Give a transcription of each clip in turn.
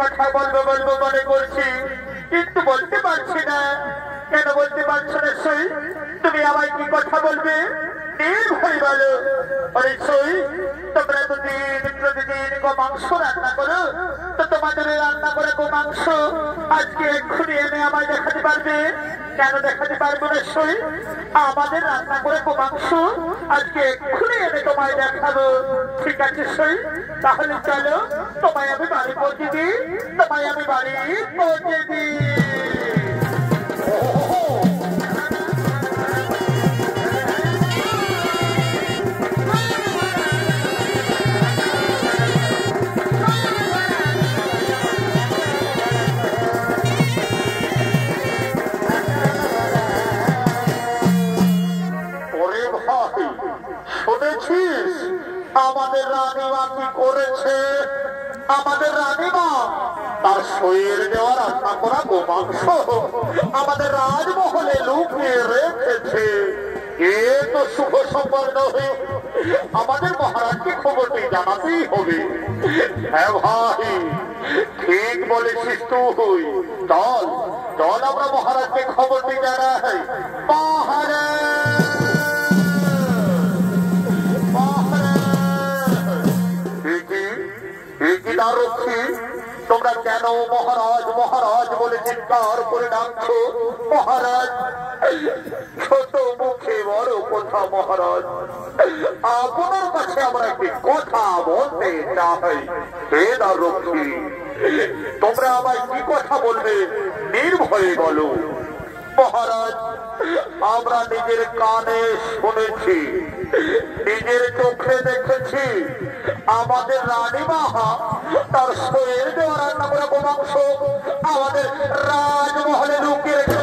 কথা বলবো বলবো মনে করছি, কিন্তু বলতে পারছি না। কেন বলতে পারছো না সই? তুমি আমায় কি কথা বলবে? নির্ভয় বলো। অরে সই, তোমরা তো প্রতিদিন গোমাংস রান্না করো, তো তোমাদের রান্না করে গোমাংস আজকে এক্ষুনি এনে আমায় দেখাতে পারবে? কেন দেখাতে পারবো না সই? আমাদের রান্না করে গোমাংস আজকে এক্ষুনি এনে তোমায় দেখাবো। ঠিক আছে সই, তাহলে চলো, তোমায় আমি বাড়ি পৌঁছে দিই, তোমায় আমি বাড়ি পৌঁছে দিই। শুনেছিস আমাদের রানীমা কি করেছে? আমাদের রানীমা তার শরীর দেওয়া রান্না করা গোমাংস আমাদের রাজমহলে লুকিয়ে রেখেছে। এ তো শুভ সম্পদ নয়, আমাদের মহারাজকে খবরটি জানাতেই হবে। হ্যাঁ ভাই, ঠিক বলেছিস তুই। চল চল, আমরা মহারাজকে খবরটি জানাই। মহারাজ তোমরা কেন মহারাজ মহারাজ বলে চিৎকার করে ডাকছো? মহারাজ ছোট মুখে বড় কথা। মহারাজ, আপনার কাছে আমরা একটি কথা বলতে চাই। হে দ্বাররক্ষী, তোমরা আমায় কি কথা বলবে? নির্ভয়ে বলো। মহারাজ, আমরা নিজের কানে শুনেছি, নিজের চোখে দেখেছি, আমাদের রানীমা তার শরীর দেওয়া রান্না করা গোমাংস আমাদের রাজমহলে লুকিয়ে রেখে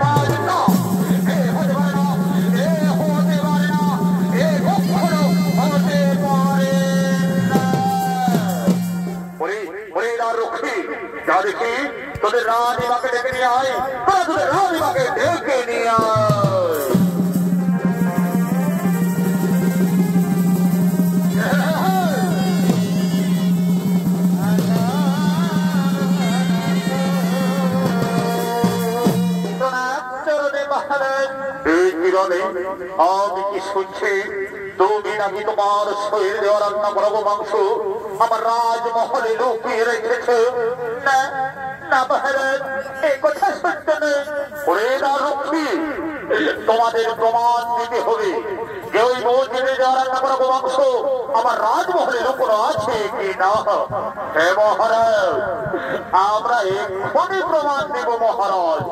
যা দেখি তোদের রানীমাকে ডেকে নিয়ে আয়, তোদের রানীমাকে ডেকে নিয়ে আয়। আমি কি শুনছি তুমি নাকি তোমার শরীর দেওয়া রান্না করা মাংস আমার রাজমহলে লুকিয়ে রেখেছে? না না মহারাজ, এই কথা সত্য নেই। ওরে দ্বাররক্ষী, তোমাদের প্রমাণ দিতে হবে যে ওই মসজিদে দেওয়া রান্না করা মাংস আমার রাজমহলে লুকোনো আছে কি না। হে মহারাজ, আমরা এক্ষুনি প্রমাণ দেব মহারাজ।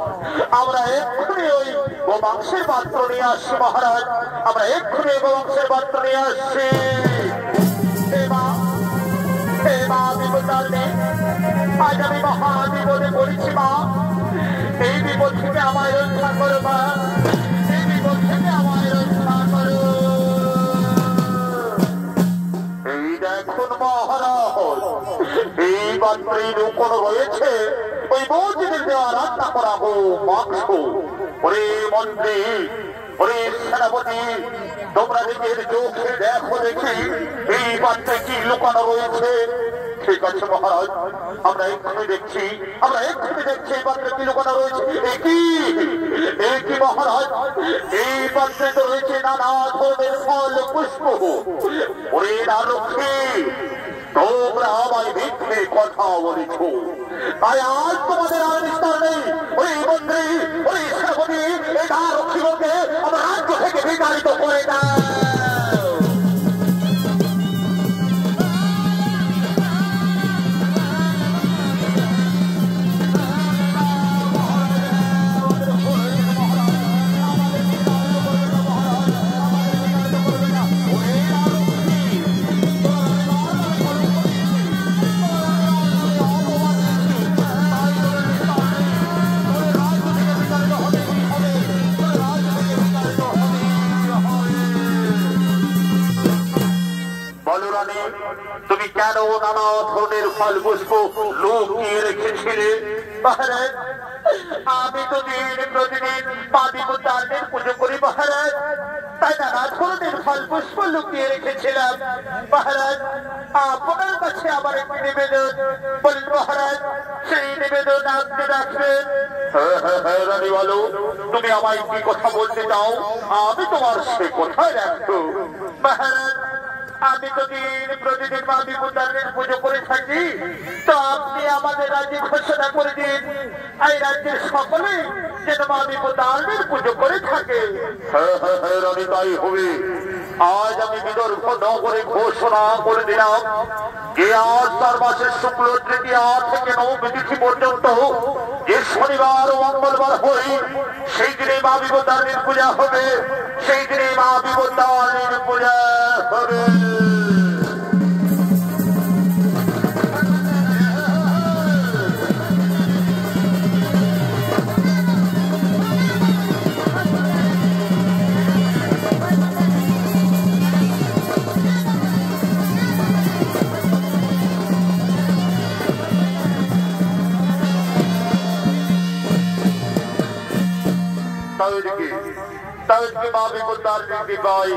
আমরা এক্ষুনি ওই গোমাংসের পাত্র নিয়ে আসছি মহারাজ, আমরা এক্ষুনি গোমাংসের পাত্র নিয়ে আসছি। আজ আমি মহা বিপদে পড়েছি মা, এই বিপদ থেকে আমায় রক্ষা করো মা, এই বিপদ থেকে আমায় রক্ষা করো। এই দেখুন মহারাজ, এই পাত্রে লুকোনো রয়েছে ওই মসজিদের দেওয়া রান্না করা গোমাংস। ওরে মন্ত্রী, ওরে সেনাপতি, তোমরা নিজের চোখে দেখো দেখি এই পাত্রে কি লুকানো রয়েছে। ঠিক আছে মহারাজ, আমরা এক্ষুনি দেখছি, আমরা এক্ষুনি দেখছি এই পাত্রে কি লুকানো রয়েছে। একই মহারাজ, এই পাত্রে তো রয়েছে নানা ধরনের ফল পুষ্প। ওরে দ্বাররক্ষী, তোমরা আমায় মিথ্যে কথা বলেছ, তাই আজ তোমাদের আর নিস্তার নেই। ওই মন্ত্রী, ওই সেনাপতি, এই দ্বাররক্ষীকে আমার রাজ্য থেকে বিতাড়িত করে দেয়। নানা ধরনের ফল পুষ্প লুকিয়ে রেখেছিলে মহারাজ। আমি তো দিন প্রতিদিন মা বিপত্তারিণীর পুজো করি মহারাজ, তাই নানা ধরনের ফল পুষ্প লুকিয়ে রেখেছিলাম মহারাজ। আপনার কাছে আমার একটি নিবেদন, বলুন মহারাজ সেই নিবেদন আপনি রাখবেন। হ্যাঁ হ্যাঁ হ্যাঁ রানী বলো, তুমি আমায় কি কথা বলতে চাও, আমি তোমার সে কথায় রাখবো মহারাজ। আমি তো দিন প্রতিদিন মা বিপত্তারিণীর পুজো করে থাকি, তো আপনি আমাদের রাজ্যে ঘোষণা করে দিন এই রাজ্যের সকলে যেন মা বিপত্তারিণীর পুজো করে থাকে। হ্যাঁ হ্যাঁ হ্যাঁ রানী, তাই হবে। আজ আমি বিদর্ভ নগরে ঘোষণা করে দিলাম যে আষাঢ় মাসের শুক্ল তৃতীয়া থেকে নবমী তিথি পর্যন্ত যে শনিবার ও মঙ্গলবার হয় সেই দিনে মা বিপত্তারিণীর পূজা হবে, সেই দিনে মা বিপত্তারিণীর পূজা হবে। তাদেরকে মা বিপত্তারিণীর কৃপায়